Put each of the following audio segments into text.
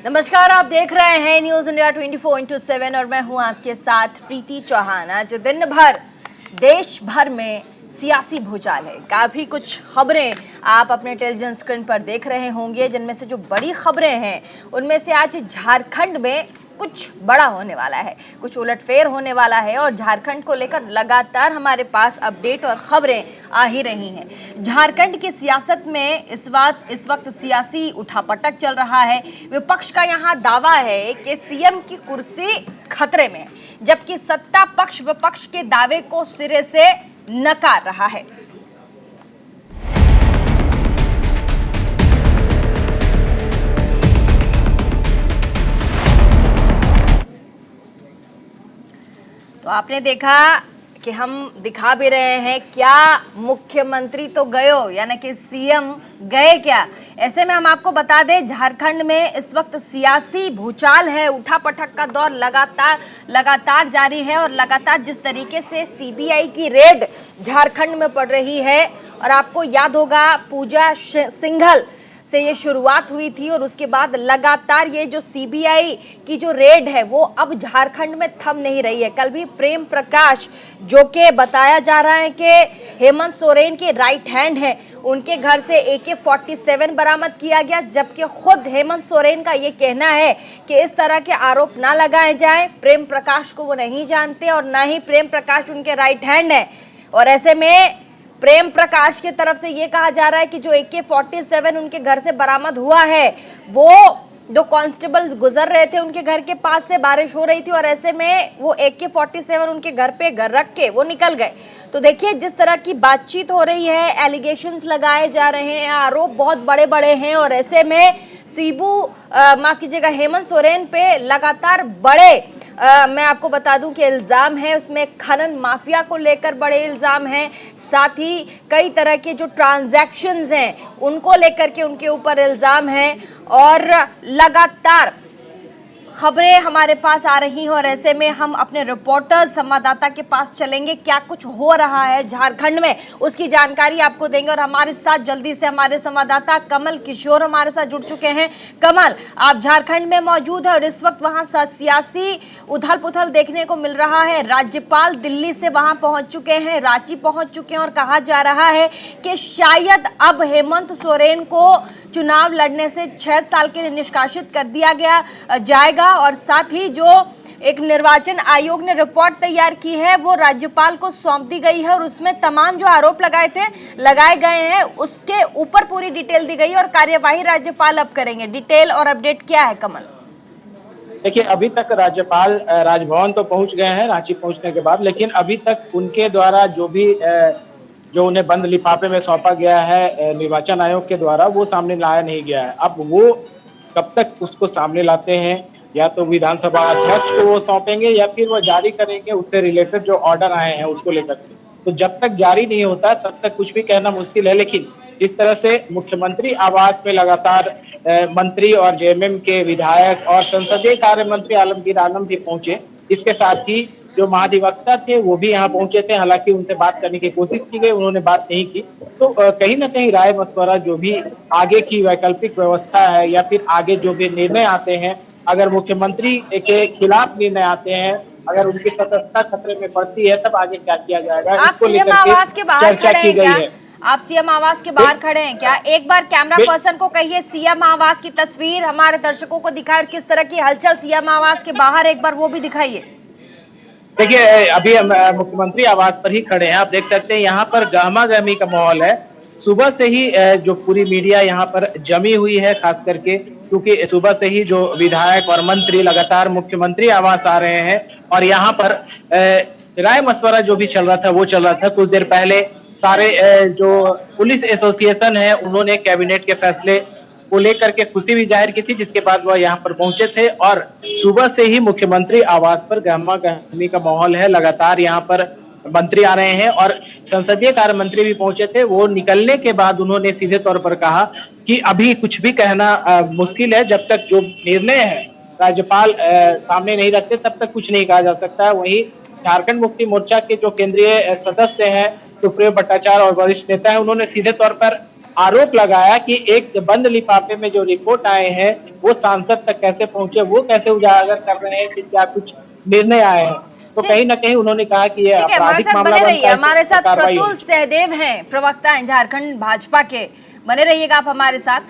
नमस्कार, आप देख रहे हैं न्यूज इंडिया 24/7 और मैं हूं आपके साथ प्रीति चौहान। आज दिन भर देश भर में सियासी भूचाल है। काफ़ी कुछ खबरें आप अपने टेलीविजन स्क्रीन पर देख रहे होंगे, जिनमें से जो बड़ी खबरें हैं उनमें से आज झारखंड में कुछ बड़ा होने वाला है, कुछ उलटफेर होने वाला है और झारखंड को लेकर लगातार हमारे पास अपडेट और खबरें आ ही रही हैं। झारखंड की सियासत में इस वक्त सियासी उठापटक चल रहा है। विपक्ष का यहाँ दावा है कि सीएम की कुर्सी खतरे में है, जबकि सत्ता पक्ष विपक्ष के दावे को सिरे से नकार रहा है। तो आपने देखा कि हम दिखा भी रहे हैं, क्या मुख्यमंत्री तो गयो, यानी कि सीएम गए क्या। ऐसे में हम आपको बता दें, झारखंड में इस वक्त सियासी भूचाल है, उठापटक का दौर लगातार जारी है और लगातार जिस तरीके से सीबीआई की रेड झारखंड में पड़ रही है, और आपको याद होगा पूजा सिंघल से ये शुरुआत हुई थी और उसके बाद लगातार ये जो सीबीआई की जो रेड है वो अब झारखंड में थम नहीं रही है। कल भी प्रेम प्रकाश, जो कि बताया जा रहा है कि हेमंत सोरेन के राइट हैंड हैं, उनके घर से AK-47 बरामद किया गया, जबकि खुद हेमंत सोरेन का ये कहना है कि इस तरह के आरोप ना लगाए जाएं। प्रेम प्रकाश को वो नहीं जानते और ना ही प्रेम प्रकाश उनके राइट हैंड है। और ऐसे में प्रेम प्रकाश की तरफ से ये कहा जा रहा है कि जो AK-47 उनके घर से बरामद हुआ है, वो दो कांस्टेबल गुजर रहे थे उनके घर के पास से, बारिश हो रही थी और ऐसे में वो AK-47 उनके घर पे रख के वो निकल गए। तो देखिए जिस तरह की बातचीत हो रही है, एलिगेशंस लगाए जा रहे हैं, आरोप बहुत बड़े बड़े हैं और ऐसे में हेमंत सोरेन पे लगातार बड़े मैं आपको बता दूं कि इल्ज़ाम है, उसमें खनन माफिया को लेकर बड़े इल्ज़ाम हैं, साथ ही कई तरह के जो ट्रांजैक्शंस हैं उनको लेकर के उनके ऊपर इल्ज़ाम हैं और लगातार खबरें हमारे पास आ रही हैं। और ऐसे में हम अपने रिपोर्टर्स, संवाददाता के पास चलेंगे, क्या कुछ हो रहा है झारखंड में उसकी जानकारी आपको देंगे। और हमारे साथ जल्दी से हमारे संवाददाता कमल किशोर हमारे साथ जुड़ चुके हैं। कमल, आप झारखंड में मौजूद है और इस वक्त वहां सियासी उथल पुथल देखने को मिल रहा है। राज्यपाल दिल्ली से वहां पहुंच चुके हैं, रांची पहुंच चुके हैं और कहा जा रहा है कि शायद अब हेमंत सोरेन को चुनाव लड़ने से 6 साल के लिए निष्कासित कर दिया जाएगा। और साथ ही जो एक निर्वाचन आयोग ने रिपोर्ट तैयार की है वो राज्यपाल को सौंप दी गई है और उसमें तमाम जो आरोप लगाए गए हैं उसके ऊपर पूरी डिटेल दी गई और कार्यवाही राज्यपाल अब करेंगे। डिटेल और अपडेट क्या है कमल? देखिए, अभी तक राज्यपाल राजभवन तो पहुंच गए हैं रांची पहुंचने के बाद, लेकिन अभी तक उनके द्वारा जो उन्हें बंद लिफाफे में सौंपा गया है निर्वाचन आयोग के द्वारा, वो सामने लाया नहीं गया है। अब वो कब तक उसको सामने लाते हैं, या तो विधानसभा अध्यक्ष को वो सौंपेंगे या फिर वो जारी करेंगे उससे रिलेटेड जो ऑर्डर आए हैं उसको लेकर के। तो जब तक जारी नहीं होता तब तक कुछ भी कहना मुश्किल है। लेकिन इस तरह से मुख्यमंत्री आवास में लगातार मंत्री और जेएमएम के विधायक और संसदीय कार्य मंत्री आलमगीर आलम भी पहुंचे। इसके साथ ही जो महाधिवक्ता थे वो भी यहाँ पहुंचे थे, हालांकि उनसे बात करने की कोशिश की गई, उन्होंने बात नहीं की। तो कहीं ना कहीं राय मशवरा, जो भी आगे की वैकल्पिक व्यवस्था है या फिर आगे जो भी निर्णय आते हैं, अगर मुख्यमंत्री के खिलाफ निर्णय आते हैं, अगर उनकी सतर्कता खतरे में पड़ती है, तब आगे क्या किया जाएगा, इसको लेकर चर्चा की गई है। आप सीएम आवास के बाहर खड़े हैं क्या? एक बार कैमरा पर्सन को कहिए सीएम आवास की तस्वीर हमारे दर्शकों को दिखाए, किस तरह की हलचल सीएम आवास के बाहर, एक बार वो भी दिखाइए। देखिए, अभी हम मुख्यमंत्री आवास पर ही खड़े हैं, आप देख सकते हैं यहाँ पर गहमा गहमी का माहौल है। सुबह से ही जो पूरी मीडिया यहाँ पर जमी हुई है, खास करके क्योंकि सुबह से ही जो विधायक और मंत्री लगातार मुख्यमंत्री आवास आ रहे हैं और यहाँ पर राय मशवरा जो भी चल रहा था वो चल रहा था। कुछ देर पहले सारे जो पुलिस एसोसिएशन है उन्होंने कैबिनेट के फैसले को लेकर के खुशी भी जाहिर की थी, जिसके बाद वह यहाँ पर पहुंचे थे और सुबह से ही मुख्यमंत्री आवास पर गहमा गहमी का माहौल है। लगातार यहाँ पर मंत्री आ रहे हैं और संसदीय कार्य मंत्री भी पहुंचे थे। वो निकलने के बाद उन्होंने सीधे तौर पर कहा कि अभी कुछ भी कहना मुश्किल है, जब तक जो निर्णय है राज्यपाल सामने नहीं रखते तब तक कुछ नहीं कहा जा सकता है। वहीं झारखंड मुक्ति मोर्चा के जो केंद्रीय सदस्य हैं सुप्रियो भट्टाचार्य और वरिष्ठ नेता है, उन्होंने सीधे तौर पर आरोप लगाया कि एक बंद लिफाफे में जो रिपोर्ट आए हैं वो सांसद तक कैसे पहुंचे, वो कैसे उजागर कर रहे हैं कि क्या कुछ निर्णय आए हैं। तो ठीक कहीं ना कहीं उन्होंने कहा कि ये ठीक है, हमारे आपराधिक साथ मामला बने रहिए। बनता है, हमारे तो साथ कार्रवाई प्रतुल होगी। सहदेव हैं, प्रवक्ता हैं झारखंड भाजपा के। बने रहिएगा आप हमारे साथ।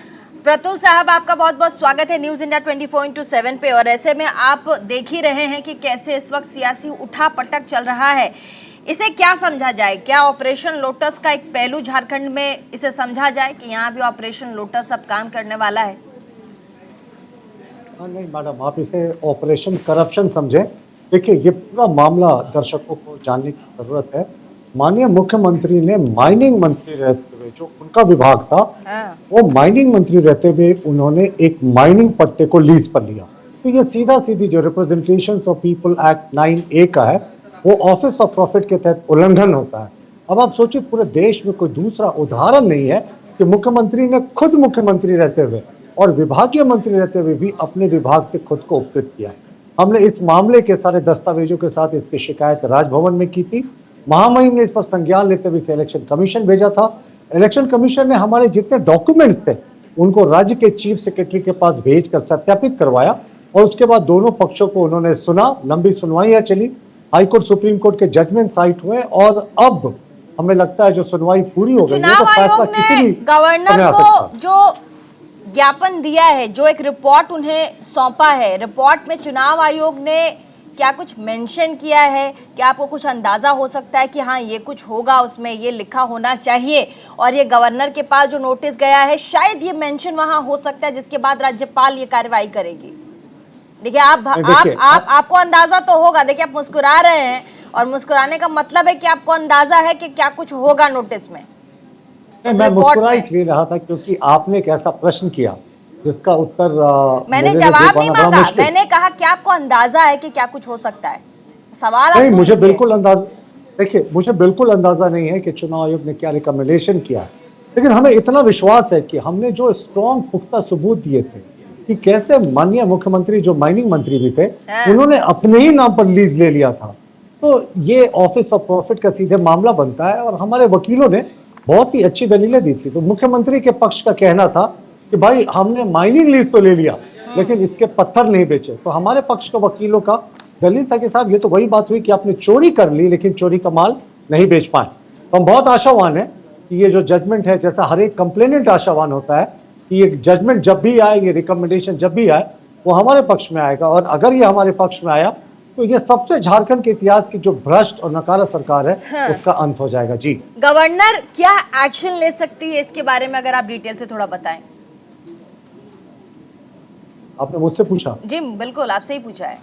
प्रतुल साहब, आपका बहुत बहुत स्वागत है न्यूज इंडिया 24/7 पे। और ऐसे में आप देख ही रहे हैं कि कैसे इस वक्त सियासी उठापटक चल रहा है। इसे क्या समझा जाए? क्या ऑपरेशन लोटस का एक पहलू झारखंड में इसे समझा जाए कि यहाँ भी ऑपरेशन लोटस अब काम करने वाला है? नहीं मैडम, आप इसे ऑपरेशन करप्शन समझें। देखिए, ये पूरा मामला दर्शकों को जानने की जरूरत है। माननीय मुख्यमंत्री ने माइनिंग मंत्री रहते हुए, जो उनका विभाग था, हाँ। वो माइनिंग मंत्री रहते हुए उन्होंने एक माइनिंग पट्टे को लीज पर लिया। तो ये सीधा सीधी जो representation of people act 9A का है, वो ऑफिस ऑफ प्रॉफिट के तहत उल्लंघन होता है। अब आप सोचिए, पूरे देश में कोई दूसरा उदाहरण नहीं है कि मुख्यमंत्री ने खुद मुख्यमंत्री रहते हुए और विभागीय मंत्री रहते हुए भी अपने विभाग से खुद को उपकृत किया है। हमने इस मामले के सारे दस्तावेजों के साथ इसकी शिकायत राजभवन में की थी। महामहिम ने इस पर संज्ञान लेते हुए इसे इलेक्शन कमीशन भेजा था। इलेक्शन कमीशन ने हमारे जितने डॉक्यूमेंट्स थे उनको राज्य के चीफ सेक्रेटरी के पास भेजकर सत्यापित करवाया और उसके बाद दोनों पक्षों को उन्होंने सुना। लंबी सुनवाइयां चली, हाईकोर्ट सुप्रीम कोर्ट के जजमेंट साइट हुए और अब हमें लगता है जो सुनवाई पूरी हो गई है, चुनाव तो फैसला आयोग किसी ने भी गवर्नर समय आ को सकता है। जो ज्ञापन दिया है, जो एक रिपोर्ट उन्हें सौंपा है, रिपोर्ट में चुनाव आयोग ने क्या कुछ मेंशन किया है? क्या आपको कुछ अंदाजा हो सकता है कि हाँ ये कुछ होगा, उसमें ये लिखा होना चाहिए? और ये गवर्नर के पास जो नोटिस गया है, शायद ये मेंशन वहां हो सकता है, जिसके बाद राज्यपाल ये कार्रवाई करेगी। देखिए, आपको अंदाजा तो होगा। देखिए, आप मुस्कुरा रहे हैं और मुस्कुराने का मतलब है कि आपको अंदाजा है कि क्या कुछ होगा नोटिस में, उस मैं रिपोर्ट मुस्कुरा में। इसलिए रहा था क्योंकि आपने एक ऐसा प्रश्न किया जिसका उत्तर मैंने मेरे लिए दे जवाब नहीं पाना बड़ा मांगा, मुश्किल। मैंने कहा कि आपको अंदाजा है कि क्या कुछ हो सकता है। सवाल आप नहीं, सुन मुझे लीजिए। बिल्कुल अंदाजा, देखिए मुझे बिल्कुल अंदाजा नहीं है कि चुनाव आयोग ने क्या रिकमेंडेशन किया है, लेकिन हमें इतना विश्वास है कि हमने जो स्ट्रॉन्ग पुख्ता सबूत दिए थे कि कैसे माननीय मुख्यमंत्री, जो माइनिंग मंत्री भी थे, उन्होंने अपने ही नाम पर लीज ले लिया था। तो ये ऑफिस ऑफ प्रॉफिट का सीधे मामला बनता है और हमारे वकीलों ने बहुत ही अच्छी दलीलें दी थी। तो मुख्यमंत्री के पक्ष का कहना था कि भाई हमने माइनिंग लीज तो ले लिया लेकिन इसके पत्थर नहीं बेचे। तो हमारे पक्ष के वकीलों का दलील था कि साहब ये तो वही बात हुई कि आपने चोरी कर ली लेकिन चोरी का माल नहीं बेच पाए। तो हम बहुत आशावान है कि ये जो जजमेंट है, जैसा हर एक कंप्लेनेंट आशावान होता है कि ये जजमेंट जब भी आए, ये रिकमेंडेशन जब भी आए, वो हमारे पक्ष में आएगा। और अगर ये हमारे पक्ष में आया तो ये सबसे झारखंड के इतिहास की जो भ्रष्ट और नकारा सरकार है, हाँ। उसका अंत हो जाएगा। जी, गवर्नर क्या एक्शन ले सकती है, इसके बारे में अगर आप डिटेल से थोड़ा बताएं। आपने मुझसे पूछा। जी बिल्कुल, आपसे ही पूछा है।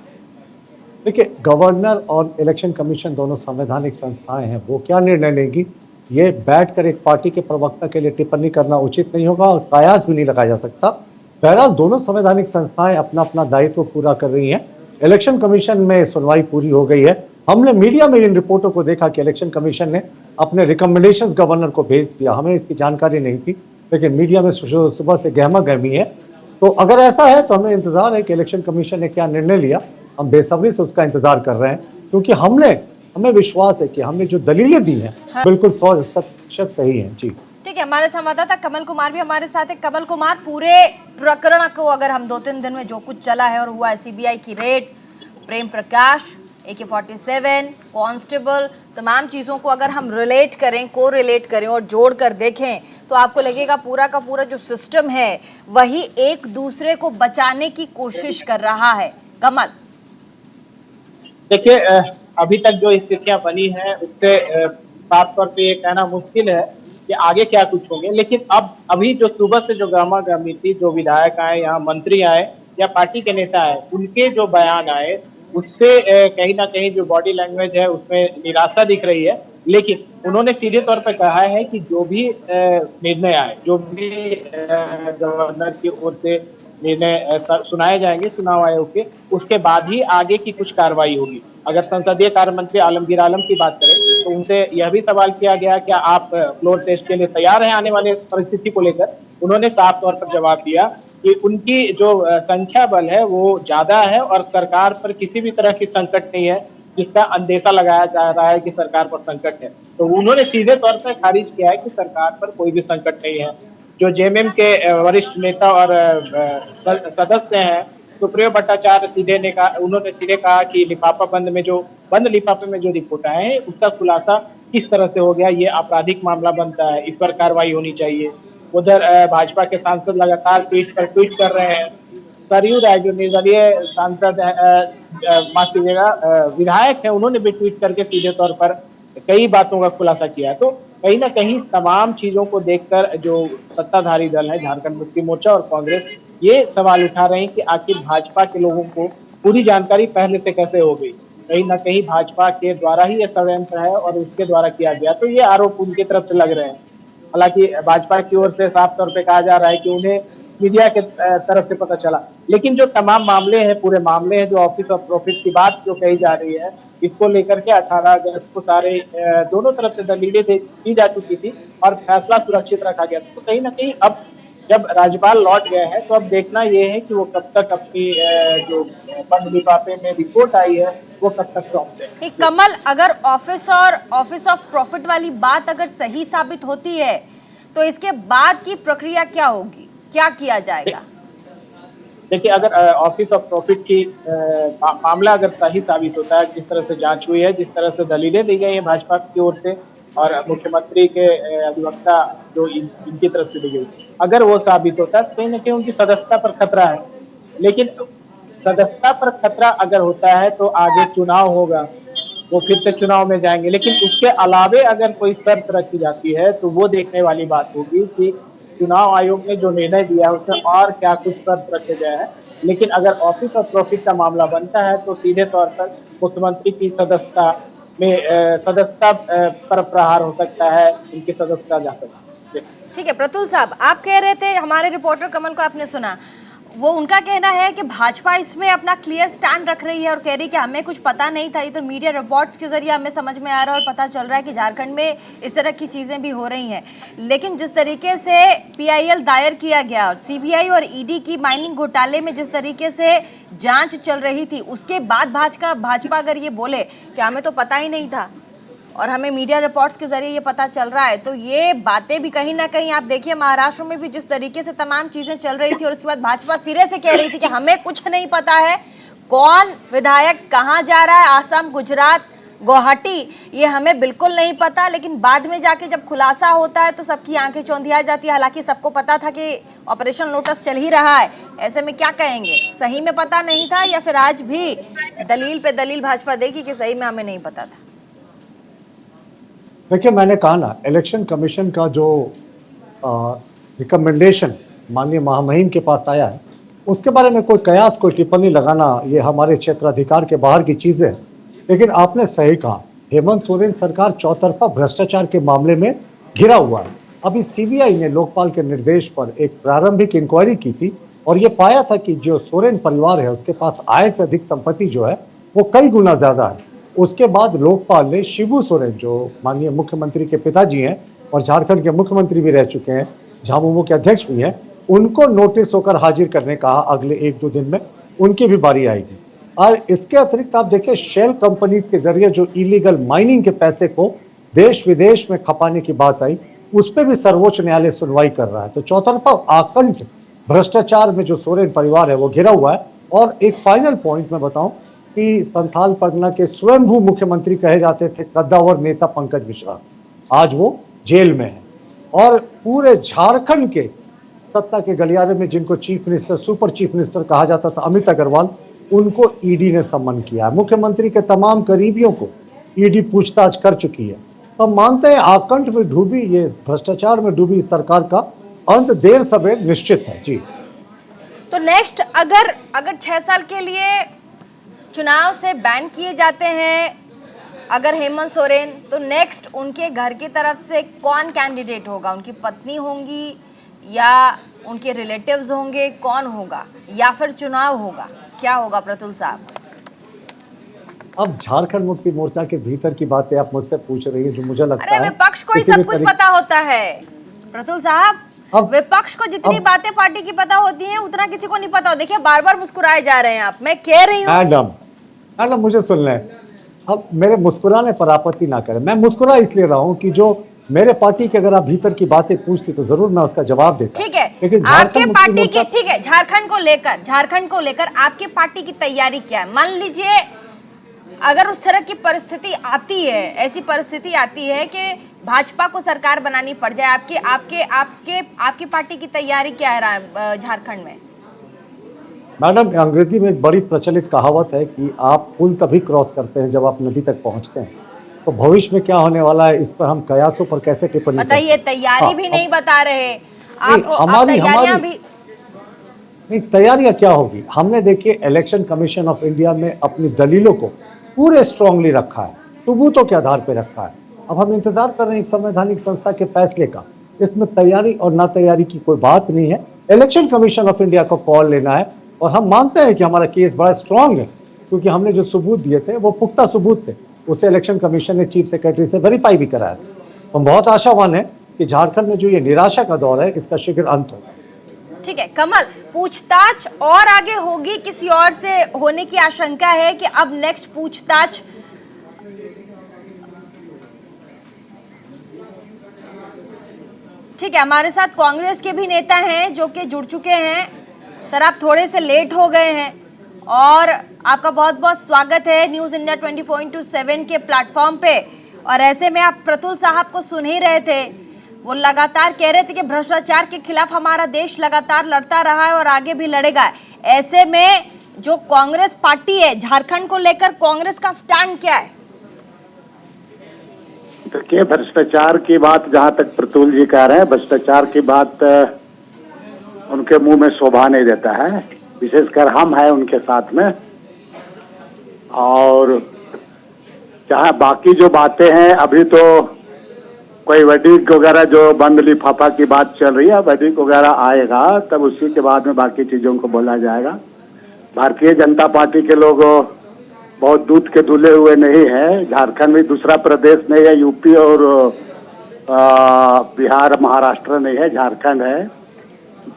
देखिए, गवर्नर और इलेक्शन कमीशन दोनों संवैधानिक संस्थाएं हैं। वो क्या निर्णय लेंगी, ये बैठकर एक पार्टी के प्रवक्ता के लिए टिप्पणी करना उचित नहीं होगा और कयास भी नहीं लगाया जा सकता। बहरहाल दोनों संवैधानिक संस्थाएं अपना अपना दायित्व पूरा कर रही हैं। इलेक्शन कमीशन में सुनवाई पूरी हो गई है। हमने मीडिया में इन रिपोर्टों को देखा कि इलेक्शन कमीशन ने अपने रिकमेंडेशंस गवर्नर को भेज दिया। हमें इसकी जानकारी नहीं थी, लेकिन मीडिया में सुबह से गहमा गहमी है। तो अगर ऐसा है तो हमें इंतजार है कि इलेक्शन कमीशन ने क्या निर्णय लिया। हम बेसब्री से उसका इंतजार कर रहे हैं क्योंकि हमें विश्वास है कि हमने जो दलीलें दी हैं, हाँ। बिल्कुल 100% सही हैं। जी ठीक है, हमारे संवाददाता कमल कुमार भी हमारे साथ है। कमल कुमार, पूरे प्रकरण को अगर हम 2-3 दिन में जो कुछ चला है और हुआ है, सीबीआई की red, Prem Prakash, AK-47, constable, तमाम चीज़ों को अगर हम रिलेट करें, को रिलेट करें और जोड़ कर देखें तो आपको लगेगा पूरा का पूरा जो सिस्टम है वही एक दूसरे को बचाने की कोशिश कर रहा है। कमल, देखिए, अभी तक जो स्थितियां बनी हैं उससे साफ तौर पे ये कहना मुश्किल है कि आगे क्या कुछ होंगे। लेकिन अब अभी जो सुबह से जो गरमा गरमी थी, जो विधायक आए, यहाँ मंत्री आए या पार्टी के नेता आए, उनके जो बयान आए उससे कहीं ना कहीं जो बॉडी लैंग्वेज है उसमें निराशा दिख रही है। लेकिन उन्होंने सीधे तौर पर कहा है कि जो भी निर्णय आए, जो भी गवर्नर की ओर से निर्णय सुनाए जाएंगे चुनाव आयोग के, उसके बाद ही आगे की कुछ कार्रवाई होगी। अगर संसदीय कार्य मंत्री आलमगीर आलम की बात करें तो उनसे यह भी सवाल किया गया क्या आप फ्लोर टेस्ट के लिए तैयार हैं आने वाले परिस्थिति को लेकर। उन्होंने साफ तौर पर जवाब दिया कि उनकी जो संख्या बल है वो ज्यादा है और सरकार पर किसी भी तरह की संकट नहीं है जिसका अंदेशा लगाया जा रहा है कि सरकार पर संकट है। तो उन्होंने सीधे तौर पर खारिज किया है कि सरकार पर कोई भी संकट नहीं है। जो जेएमएम के वरिष्ठ नेता और सदस्य हैं सुप्रियो भट्टाचार्य उन्होंने सीधे कहा कि लिफाफा बंद लिफाफे में जो रिपोर्ट आए हैं उसका खुलासा किस तरह से हो गया, ये आपराधिक मामला बनता है, इस पर कार्रवाई होनी चाहिए। उधर भाजपा के सांसद लगातार ट्वीट पर ट्वीट कर रहे हैं। सरयू राय जो निर्दलीय सांसद माफ कीजिएगा विधायक है, उन्होंने भी ट्वीट करके सीधे तौर पर कई बातों का खुलासा किया। तो कहीं ना कहीं तमाम चीजों को देखकर जो सत्ताधारी दल है झारखंड मुक्ति मोर्चा और कांग्रेस ये सवाल उठा रहे हैं कि आखिर भाजपा के लोगों को पूरी जानकारी पहले से कैसे हो गई। कहीं ना कहीं भाजपा के द्वारा ही ये षड्यंत्र है और उसके द्वारा किया गया, तो ये आरोप उनकी तरफ से लग रहे हैं। हालांकि भाजपा की ओर से साफ तौर पे कहा जा रहा है कि उन्हें मीडिया के तरफ से पता चला, लेकिन जो तमाम मामले हैं, पूरे मामले हैं, जो ऑफिस ऑफ प्रॉफिट की बात जो कही जा रही है, इसको लेकर के 18 अगस्त को सारे दोनों तरफ से दलीलें दी जा चुकी थी और फैसला सुरक्षित रखा गया। तो कहीं ना कहीं अब जब राज्यपाल लौट गए हैं तो अब देखना यह है कि वो कब तक अपनी जो बंद लिफाफे में रिपोर्ट आई है वो कब तक सौंपते हैं। कमल, अगर ऑफिस ऑफ प्रॉफिट वाली बात अगर सही साबित होती है तो इसके बाद की प्रक्रिया क्या होगी, क्या किया जाएगा? देखिए, अगर ऑफिस ऑफ प्रॉफिट की मामला अगर सही साबित होता है, जिस तरह से जांच हुई है, जिस तरह से दलीलें दी गई हैं भाजपा की ओर से और मुख्यमंत्री के अधिवक्ता जो इनकी तरफ से दी गई, अगर वो साबित होता है तो कहीं ना कहीं उनकी सदस्यता पर खतरा है। लेकिन सदस्यता पर खतरा अगर होता है तो आगे चुनाव होगा, वो फिर से चुनाव में जाएंगे। लेकिन उसके अलावे अगर कोई शर्त रखी जाती है तो वो देखने वाली बात होगी कि चुनाव आयोग ने जो निर्णय दिया है उसमें और क्या कुछ शर्त रखे गए हैं। लेकिन अगर ऑफिस ऑफ प्रॉफिट का मामला बनता है तो सीधे तौर पर मुख्यमंत्री की सदस्यता पर प्रहार हो सकता है, उनकी सदस्यता जा सकती है। ठीक है प्रतुल साहब, आप कह रहे थे, हमारे रिपोर्टर कमल को आपने सुना, वो उनका कहना है कि भाजपा इसमें अपना क्लियर स्टैंड रख रही है और कह रही है कि हमें कुछ पता नहीं था, ये तो मीडिया रिपोर्ट्स के जरिए हमें समझ में आ रहा है और पता चल रहा है कि झारखंड में इस तरह की चीज़ें भी हो रही हैं। लेकिन जिस तरीके से पीआईएल दायर किया गया और सीबीआई और ईडी की माइनिंग घोटाले में जिस तरीके से जांच चल रही थी, उसके बाद भाजपा अगर ये बोले कि हमें तो पता ही नहीं था और हमें मीडिया रिपोर्ट्स के जरिए ये पता चल रहा है, तो ये बातें भी कहीं ना कहीं आप देखिए महाराष्ट्र में भी जिस तरीके से तमाम चीजें चल रही थी और उसके बाद भाजपा सिरे से कह रही थी कि हमें कुछ नहीं पता है, कौन विधायक कहाँ जा रहा है, आसाम, गुजरात, गुवाहाटी, ये हमें बिल्कुल नहीं पता। लेकिन बाद में जाके जब खुलासा होता है तो सबकी आंखें चौंधिया जाती है। हालांकि सबको पता था कि ऑपरेशन लोटस चल ही रहा है, ऐसे में क्या कहेंगे, सही में पता नहीं था या फिर आज भी दलील पे दलील भाजपा देगी कि सही में हमें नहीं पता था? देखिए, मैंने कहा ना, इलेक्शन कमीशन का जो रिकमेंडेशन माननीय महामहिम के पास आया है उसके बारे में कोई कयास, कोई टिप्पणी लगाना ये हमारे क्षेत्राधिकार के बाहर की चीज़ है। लेकिन आपने सही कहा, हेमंत सोरेन सरकार चौतरफा भ्रष्टाचार के मामले में घिरा हुआ है। अभी सीबीआई ने लोकपाल के निर्देश पर एक प्रारंभिक इंक्वायरी की थी और ये पाया था कि जो सोरेन परिवार है उसके पास आय से अधिक संपत्ति जो है वो कई गुना ज्यादा है। उसके बाद लोकपाल ने शिबू सोरेन, जो माननीय मुख्यमंत्री के पिताजी हैं और झारखंड के मुख्यमंत्री भी रह चुके हैं, झामुमो के अध्यक्ष भी हैं, उनको नोटिस होकर हाजिर करने कहा। अगले 1-2 दिन में उनकी भी बारी आएगी। और इसके अतिरिक्त आप देखिए, शेल कंपनीज के जरिए जो इलीगल माइनिंग के पैसे को देश विदेश में खपाने की बात आई, उस पर भी सर्वोच्च न्यायालय सुनवाई कर रहा है। तो चौतरफा आकंठ भ्रष्टाचार में जो सोरेन परिवार है वो घिरा हुआ है। और एक फाइनल पॉइंट मैं बताऊं कि संथाल परगना के स्वयंभू मुख्यमंत्री कहे जाते थे कद्दावर नेता पंकज मिश्रा, आज वो जेल में है। और पूरे झारखंड के सत्ता के गलियारे में जिनको chief minister, super chief minister कहा जाता था, अमित अग्रवाल, उनको ईडी ने सम्मन किया है। मुख्यमंत्री के तमाम करीबियों को ईडी पूछताछ कर चुकी है। तो हम मानते हैं आकंठ में डूबी, ये भ्रष्टाचार में डूबी सरकार का अंत देर सवेर निश्चित है। जी, तो नेक्स्ट अगर 6 साल के लिए चुनाव से बैन किए जाते हैं अगर हेमंत सोरेन, तो नेक्स्ट उनके घर की तरफ से कौन कैंडिडेट होगा? उनकी पत्नी होंगी या उनके रिलेटिव्स होंगे, कौन होगा, या फिर चुनाव होगा, क्या होगा प्रतुल साहब? अब झारखंड मुक्ति मोर्चा के भीतर की बातें आप मुझसे पूछ रही है, जो मुझे लगता है विपक्ष को ही सब कुछ पता होता है प्रतुल साहब। विपक्ष को जितनी बातें पार्टी की पता होती हैं उतना किसी को नहीं पता हो। देखिए, बार बार मुस्कुराए जा रहे हैं आप। मैं कह रही हूँ मैडम, मुझे सुन लें। अब मेरे मुस्कुराने पर आपत्ति ना करें। मैं मुस्कुरा इसलिए रहा हूँ कि जो मेरे पार्टी के अगर आप भीतर की बातें पूछती तो जरूर मैं उसका जवाब देता। ठीक है, लेकिन आपके झारखंड पार्टी मुक्ति की, मोर्चा- ठीक है, झारखंड को लेकर आपके पार्टी की तैयारी क्या है? मान लीजिए अगर उस तरह की परिस्थिति आती है, ऐसी परिस्थिति आती है कि भाजपा को सरकार बनानी पड़ जाए, आपके आपके आपके आपकी पार्टी की तैयारी क्या है झारखंड में? मैडम, अंग्रेजी में एक बड़ी प्रचलित कहावत है कि आप पुल तभी क्रॉस करते हैं जब आप नदी तक पहुंचते हैं। तो भविष्य में क्या होने वाला है इस पर हम कयासों पर कैसे टिप्पणी कर बताइए, सकते हैं? तैयारी हाँ, भी नहीं बता रहे नहीं, आप तैयारियां भी। नहीं, तैयारियां क्या होगी? हमने देखिए इलेक्शन कमीशन ऑफ इंडिया में अपनी दलीलों को पूरे स्ट्रांगली रखा है, सबूतों के आधार पर रखा है। अब हम इंतजार कर रहे हैं एक संवैधानिक संस्था के फैसले का। इसमें तैयारी और ना तैयारी की कोई बात नहीं है। इलेक्शन कमीशन ऑफ इंडिया को कॉल लेना है और हम मानते हैं कि हमारा केस बड़ा स्ट्रांग है, क्योंकि हमने जो सबूत दिए थे वो पुख्ता सबूत थे। उसे इलेक्शन कमीशन ने चीफ सेक्रेटरी से वेरीफाई भी कराया था। हम बहुत आशावान है कि झारखंड में जो ये निराशा का दौर है इसका शीघ्र अंत होगा। ठीक है कमल, पूछताछ और आगे होगी, किसी और से होने की आशंका है कि अब नेक्स्ट पूछताछ ठीक है, हमारे साथ कांग्रेस के भी नेता हैं जो कि जुड़ चुके हैं। सर, आप थोड़े से लेट हो गए हैं और आपका बहुत बहुत स्वागत है न्यूज़ इंडिया 24/7 के प्लेटफॉर्म पे। और ऐसे में आप प्रतुल साहब को सुन ही रहे थे, वो लगातार कह रहे थे कि भ्रष्टाचार के खिलाफ हमारा देश लगातार लड़ता रहा है और आगे भी लड़ेगा। ऐसे में जो कांग्रेस पार्टी है, झारखंड को लेकर कांग्रेस का स्टैंड क्या है? देखिए, भ्रष्टाचार की बात जहां तक प्रतुल जी कह रहे हैं, भ्रष्टाचार की बात उनके मुंह में शोभा नहीं देता है, विशेषकर हम हैं उनके साथ में। और चाहे बाकी जो बातें हैं, अभी तो कोई वर्डिक्ट वगैरह जो बंद लिफाफा की बात चल रही है, वर्डिक्ट वगैरह आएगा तब उसी के बाद में बाकी चीजों को बोला जाएगा। भारतीय जनता पार्टी के लोग बहुत दूध के धुले हुए नहीं है। झारखंड में दूसरा प्रदेश नहीं है, यूपी और बिहार महाराष्ट्र नहीं है, झारखंड है।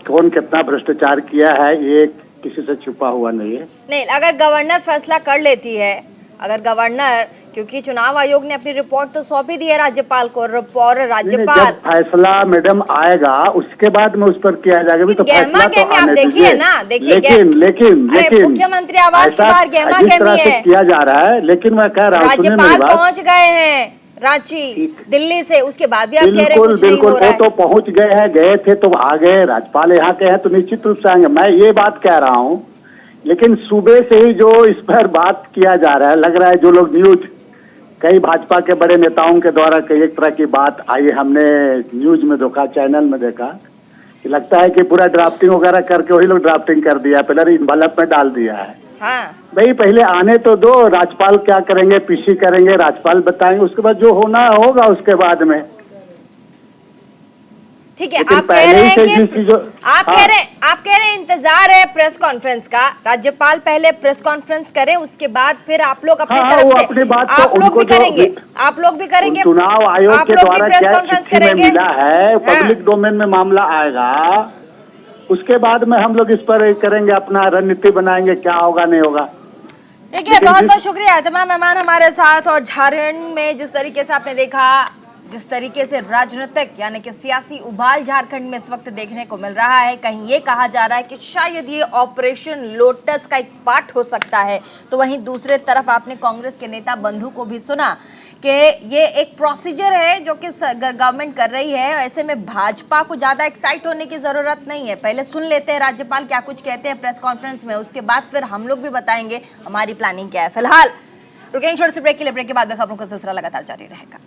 कौन कितना भ्रष्टाचार किया है ये किसी से छुपा हुआ नहीं है। नहीं, अगर गवर्नर फैसला कर लेती है, अगर गवर्नर, क्योंकि चुनाव आयोग ने अपनी रिपोर्ट तो सौंपी दी है राज्यपाल को, और राज्यपाल जब फैसला मैडम आएगा उसके बाद में उस पर किया जाएगा। भी तो गहमा फैसला गहमी तो आप आने देखिए दीजिए। ना, देखिए लेकिन मुख्यमंत्री आवास के बाहर गहमा जिस गहमी तरह से है। किया जा रहा है, लेकिन मैं कह रहा हूँ सुनिए मेरी राज्यपाल बात। पहुंच गए हैं रांची दिल्ली से, उसके बाद भी आप कह रहे हैं कुछ नहीं बिल्कुल, हो रहा वो तो पहुंच गए हैं, गए थे तो आ गए। राज्यपाल यहाँ के हैं तो निश्चित रूप से आएंगे, मैं ये बात कह रहा हूँ। लेकिन सुबह से ही जो इस पर बात किया जा रहा है, लग रहा है जो लोग न्यूज, कई भाजपा के बड़े नेताओं के द्वारा कई एक तरह की बात आई, हमने न्यूज में देखा, चैनल में देखा कि लगता है कि पूरा ड्राफ्टिंग वगैरह करके वही लोग ड्राफ्टिंग कर दिया, पहले इन्वॉल्व में डाल दिया है। हाँ, भाई पहले आने तो दो, राज्यपाल क्या करेंगे, पीसी करेंगे, राज्यपाल बताएंगे, उसके बाद जो होना होगा उसके बाद में। ठीक है, लेकिन आप कह पहले रहे ही हैं से कि जिस चीजों- आप हाँ। कह रहे हैं इंतजार है प्रेस कॉन्फ्रेंस का, राज्यपाल पहले प्रेस कॉन्फ्रेंस करें, उसके बाद फिर आप लोग अपनी हाँ, तरफ वो से अपनी बात तो आप लोग उनको भी जो करेंगे, आप लोग भी करेंगे, चुनाव आयोग आप के लोग भी द्वारा प्रेस क्या कॉन्फ्रेंस चिट्ठी में करेंगे। मिला है, हाँ। पब्लिक डोमेन में मामला आएगा, उसके बाद में हम लोग इस पर करेंगे, अपना रणनीति बनाएंगे, क्या होगा नहीं होगा। देखिए, बहुत बहुत शुक्रिया तमाम मेहमान हमारे साथ। और झारखंड में जिस तरीके से आपने देखा, जिस तरीके से राजनीतिक यानी कि सियासी उबाल झारखंड में इस वक्त देखने को मिल रहा है, कहीं ये कहा जा रहा है कि शायद ये ऑपरेशन लोटस का एक पार्ट हो सकता है, तो वहीं दूसरे तरफ आपने कांग्रेस के नेता बंधु को भी सुना कि ये एक प्रोसीजर है जो कि गवर्नमेंट कर रही है। ऐसे में भाजपा को ज़्यादा एक्साइट होने की ज़रूरत नहीं है, पहले सुन लेते हैं राज्यपाल क्या कुछ कहते हैं प्रेस कॉन्फ्रेंस में, उसके बाद फिर हम लोग भी बताएंगे हमारी प्लानिंग क्या है। फिलहाल रुकेंगे छोटे से ब्रेक के लिए, ब्रेक के बाद में खबरों का सिलसिला लगातार जारी रहेगा।